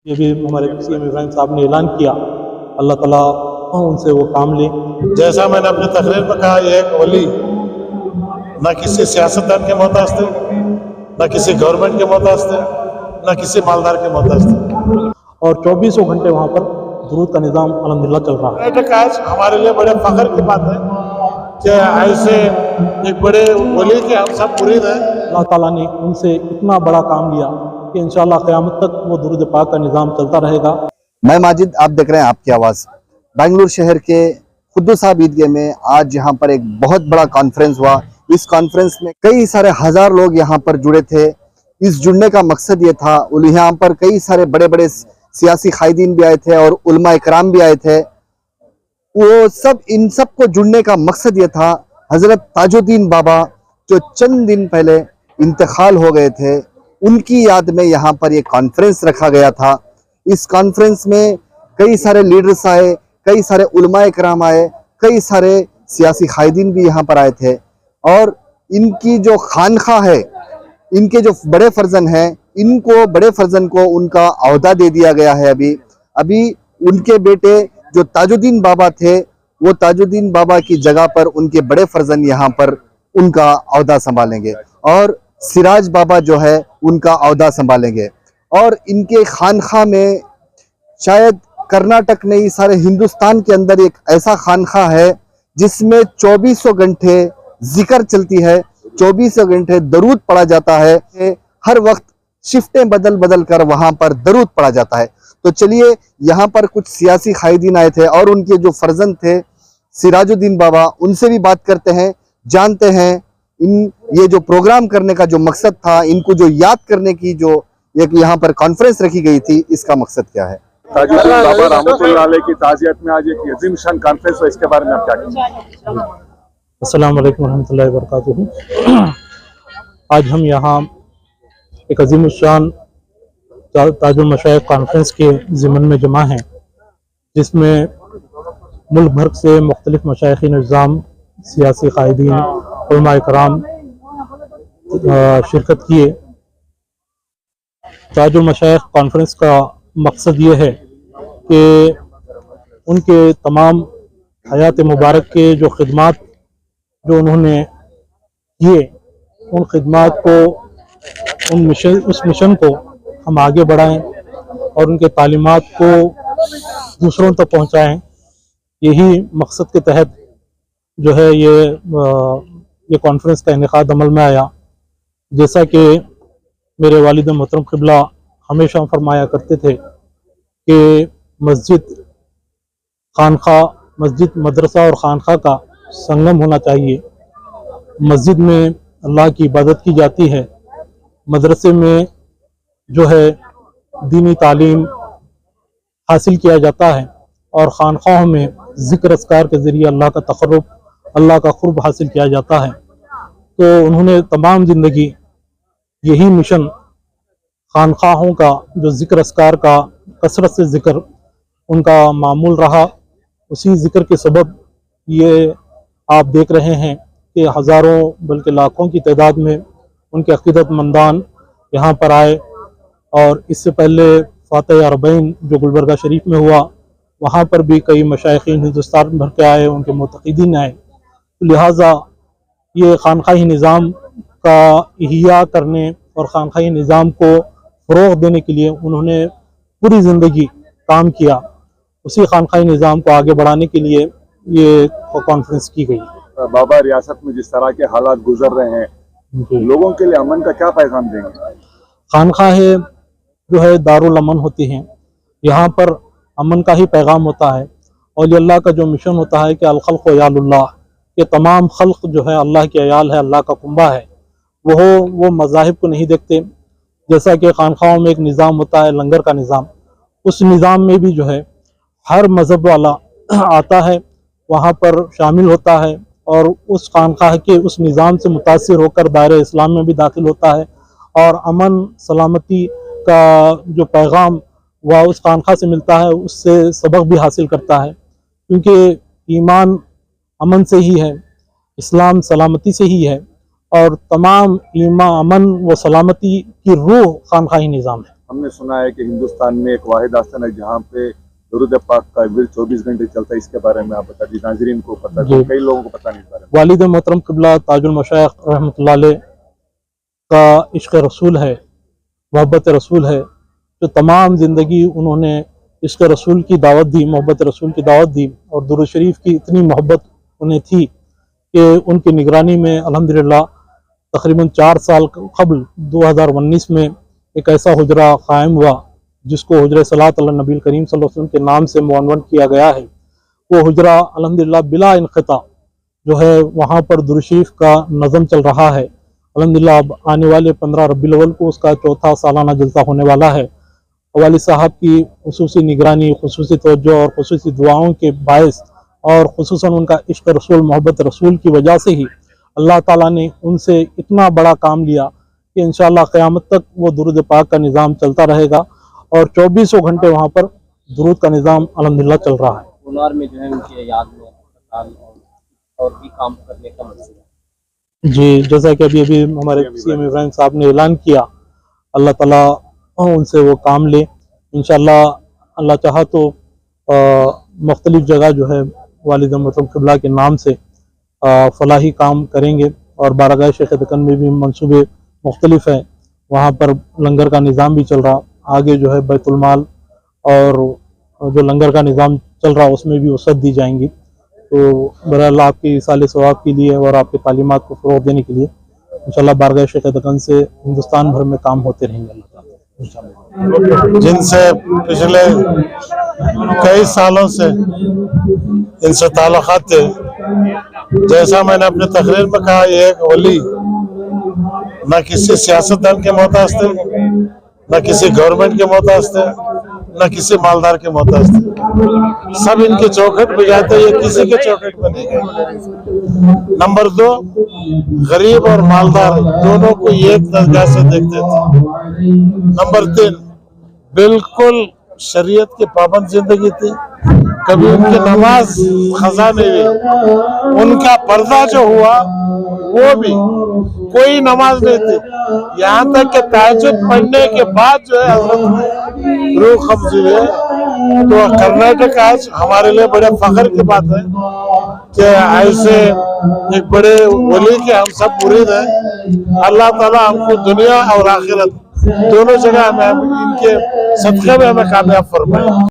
یہ بھی ہمارے سی ایم ابراہیم صاحب نے اعلان کیا، اللہ تعالیٰ ان سے وہ کام لیں۔ جیسا میں نے اپنی تقریر میں کہا، یہ ایک ولی نہ کسی سیاستدان کے محتاج تھے، نہ کسی گورنمنٹ کے محتاج تھے، نہ کسی مالدار کے محتاج تھے، اور 24 گھنٹے وہاں پر درود کا نظام الحمدللہ چل رہا ہے۔ آج ہمارے لیے بڑے فخر کی بات ہے کہ ایسے ایک بڑے ولی کے ہم سب مرید ہیں۔ اللہ تعالیٰ نے ان سے اتنا بڑا کام لیا کہ انشاءاللہ قیامت تک وہ درود پاک کا نظام چلتا رہے گا۔ میں ماجد، آپ دیکھ رہے ہیں آپ کی آواز۔ بنگلور شہر کے قدس صاحب عیدگاہ میں آج یہاں پر ایک بہت بڑا کانفرنس ہوا۔ اس کانفرنس میں کئی سارے ہزار لوگ یہاں پر جڑے تھے۔ اس جڑنے کا مقصد یہ تھا، یہاں پر کئی سارے بڑے بڑے سیاسی قائدین بھی آئے تھے اور علماء اکرام بھی آئے تھے۔ ان سب کو جڑنے کا مقصد یہ تھا، حضرت تاج الدین بابا جو چند دن پہلے انتقال ہو گئے تھے، ان کی یاد میں یہاں پر یہ کانفرنس رکھا گیا تھا۔ اس کانفرنس میں کئی سارے لیڈرز آئے، کئی سارے علماء اکرام آئے، کئی سارے سیاسی قائدین بھی یہاں پر آئے تھے، اور ان کی جو خانقاہ ہے، ان کے جو بڑے فرزند ہیں، ان کو بڑے فرزند کو ان کا عہدہ دے دیا گیا ہے۔ ابھی ان کے بیٹے جو تاج الدین بابا تھے، وہ تاج الدین بابا کی جگہ پر ان کے بڑے فرزند یہاں پر ان کا عہدہ سنبھالیں گے، اور سراج بابا جو ہے ان کا عہدہ سنبھالیں گے۔ اور ان کے خانقاہ میں شاید کرناٹک نہیں، سارے ہندوستان کے اندر ایک ایسا خانقاہ ہے جس میں 24 گھنٹے ذکر چلتی ہے، 24 گھنٹے درود پڑھا جاتا ہے، ہر وقت شفٹیں بدل بدل کر وہاں پر درود پڑھا جاتا ہے۔ تو چلیے، یہاں پر کچھ سیاسی قائدین آئے تھے اور ان کے جو فرزند تھے سراج الدین بابا، ان سے بھی بات کرتے ہیں، جانتے ہیں یہ جو پروگرام کرنے کا جو مقصد تھا، ان کو جو یاد کرنے کی جو یہاں پر کانفرنس رکھی گئی تھی، اس کا مقصد کیا ہے۔ تاج الدین بابا رحمۃ اللہ علیہ کی تعزیت میں آج ایک عظیم شان کانفرنس ہوا، اس کے بارے میں آپ کیا کہیں گے؟ السلام علیکم ورحمۃ اللہ وبرکاتہ۔ آج ہم یہاں ایک عظیم الشان تاج المشائخ کانفرنس کے ضمن میں جمع ہیں، جس میں ملک بھر سے مختلف مشائخین نظام، سیاسی قائدین، علماء اکرام شرکت کیے۔ تاج المشائخ کانفرنس کا مقصد یہ ہے کہ ان کے تمام حیات مبارک کے جو خدمات جو انہوں نے کیے، ان خدمات کو اس مشن کو ہم آگے بڑھائیں اور ان کے تعلیمات کو دوسروں تک پہنچائیں۔ یہی مقصد کے تحت جو ہے یہ کانفرنس کا انعقاد عمل میں آیا۔ جیسا کہ میرے والد محترم قبلہ ہمیشہ فرمایا کرتے تھے کہ مسجد مدرسہ اور خانقاہ کا سنگم ہونا چاہیے۔ مسجد میں اللہ کی عبادت کی جاتی ہے، مدرسے میں جو ہے دینی تعلیم حاصل کیا جاتا ہے، اور خانقاہوں میں ذکر اذکار کے ذریعے اللہ کا تقرب، اللہ کا قرب حاصل کیا جاتا ہے۔ تو انہوں نے تمام زندگی یہی مشن، خانقاہوں کا جو ذکر اذکار کا کثرت سے ذکر ان کا معمول رہا۔ اسی ذکر کے سبب یہ آپ دیکھ رہے ہیں کہ ہزاروں بلکہ لاکھوں کی تعداد میں ان کے عقیدت مندان یہاں پر آئے، اور اس سے پہلے فاتح اربعین جو گلبرگہ شریف میں ہوا، وہاں پر بھی کئی مشائخین ہندوستان بھر کے آئے، ان کے معتقدین آئے۔ لہٰذا یہ خانقاہی نظام کا احیاء کرنے اور خانقاہی نظام کو فروغ دینے کے لیے انہوں نے پوری زندگی کام کیا۔ اسی خانقاہی نظام کو آگے بڑھانے کے لیے یہ کانفرنس کی گئی۔ بابا، ریاست میں جس طرح کے حالات گزر رہے ہیں، لوگوں کے لیے امن کا کیا پیغام دیں گے؟ خانقاہیں جو ہے دارالامن ہوتی ہیں، یہاں پر امن کا ہی پیغام ہوتا ہے۔ اولیاء اللہ کا جو مشن ہوتا ہے کہ الخلق عیال اللہ، کہ تمام خلق جو ہے اللہ کے عیال ہے، اللہ کا کنبہ ہے، وہ مذاہب کو نہیں دیکھتے۔ جیسا کہ خانقاہوں میں ایک نظام ہوتا ہے لنگر کا نظام، اس نظام میں بھی جو ہے ہر مذہب والا آتا ہے، وہاں پر شامل ہوتا ہے، اور اس خانقاہ کے اس نظام سے متاثر ہو کر دائرہ اسلام میں بھی داخل ہوتا ہے، اور امن سلامتی کا جو پیغام وہ اس خانقاہ سے ملتا ہے، اس سے سبق بھی حاصل کرتا ہے، کیونکہ ایمان امن سے ہی ہے، اسلام سلامتی سے ہی ہے، اور تمام ایمان، امن و سلامتی کی روح خانقاہی نظام ہے۔ ہم نے سنا ہے کہ ہندوستان میں ایک واحد آستان ہے جہاں پہ درود پاک کا ورد 24 گھنٹے چلتا ہے. اس کے بارے میں آپ بتا دیجیے, ناظرین کو پتہ ہے, کئی لوگوں کو پتہ نہیں اس بارے میں. والد محترم قبلہ تاج المشائخ رحمۃ اللہ علیہ کا عشق رسول ہے, محبت رسول ہے, جو تمام زندگی انہوں نے عشق رسول کی دعوت دی, محبت رسول کی دعوت دی, اور درود شریف کی اتنی محبت انہیں تھی کہ ان کی نگرانی میں الحمدللہ تقریباً 4 سال قبل 2019 میں ایک ایسا حجرہ قائم ہوا جس کو حجرہ صلاۃ علی نبی کریم صلی اللہ علیہ وسلم کے نام سے معنون کیا گیا ہے. وہ حجرہ الحمدللہ بلا انقطاع جو ہے وہاں پر درود شریف کا نظم چل رہا ہے. الحمدللہ اب آنے والے 15 ربیع الاول کو اس کا 4تھا سالانہ جلسہ ہونے والا ہے. والد صاحب کی خصوصی نگرانی, خصوصی توجہ اور خصوصی دعاؤں کے باعث, اور خصوصاً ان کا عشق رسول, محبت رسول کی وجہ سے ہی اللہ تعالیٰ نے ان سے اتنا بڑا کام لیا کہ انشاءاللہ قیامت تک وہ درود پاک کا نظام چلتا رہے گا, اور 24 گھنٹے وہاں پر درود کا نظام الحمدللہ چل رہا ہے. مونار میں جو ہے ان کے یاد میں اور بھی کام کرنے کا منصوبہ. جی, جیسا کہ ابھی ہمارے سی ایم ابراہیم صاحب نے اعلان کیا, اللہ تعالیٰ ان سے وہ کام لے. انشاءاللہ اللہ چاہا تو مختلف جگہ جو ہے والد محترم قبلہ کے نام سے فلاحی کام کریں گے, اور بارگاہ شیخ دکن میں بھی منصوبے مختلف ہیں, وہاں پر لنگر کا نظام بھی چل رہا. آگے جو ہے بیت المال اور جو لنگر کا نظام چل رہا اس میں بھی وسعت دی جائیں گی. تو بہرحال آپ کی ایصال ثواب کے لیے اور آپ کی تعلیمات کو فروغ دینے کے لیے انشاءاللہ بارگاہ شیخ دکن سے ہندوستان بھر میں کام ہوتے رہیں گے اللہ تعالیٰ. جن سے پچھلے کئی سالوں سے ان سے تعلقات تھے, جیسا میں نے اپنے تقریر میں کہا, یہ ایک ولی نہ کسی سیاستدان کے محتاج تھے, نہ کسی گورنمنٹ کے محتاج تھے, نہ کسی مالدار کے محتاج تھے. سب ان کے چوکھٹ پہ جاتے, یہ کسی کے چوکھٹ پہ نہیں گئے. نمبر 2, غریب اور مالدار دونوں کو ایک درجہ سے دیکھتے تھے. نمبر 3, بالکل شریعت کی پابند زندگی تھی, کبھی ان کی نماز قضا نہیں ہوئی. ان کا پردہ جو ہوا وہ بھی کوئی نماز نہیں تھی, یہاں تک کہ تہجد پڑھنے کے بعد جو ہے حضرت روح قبض ہوئی ہے. تو کرناٹک آج ہمارے لیے بڑے فخر کی بات ہے کہ ایسے ایک بڑے ولی کے ہم سب مرید ہیں. اللہ تعالیٰ ہم کو دنیا اور آخرت دونوں جگہ ہمیں ان کے صدقے میں ہمیں کامیاب فرمائے.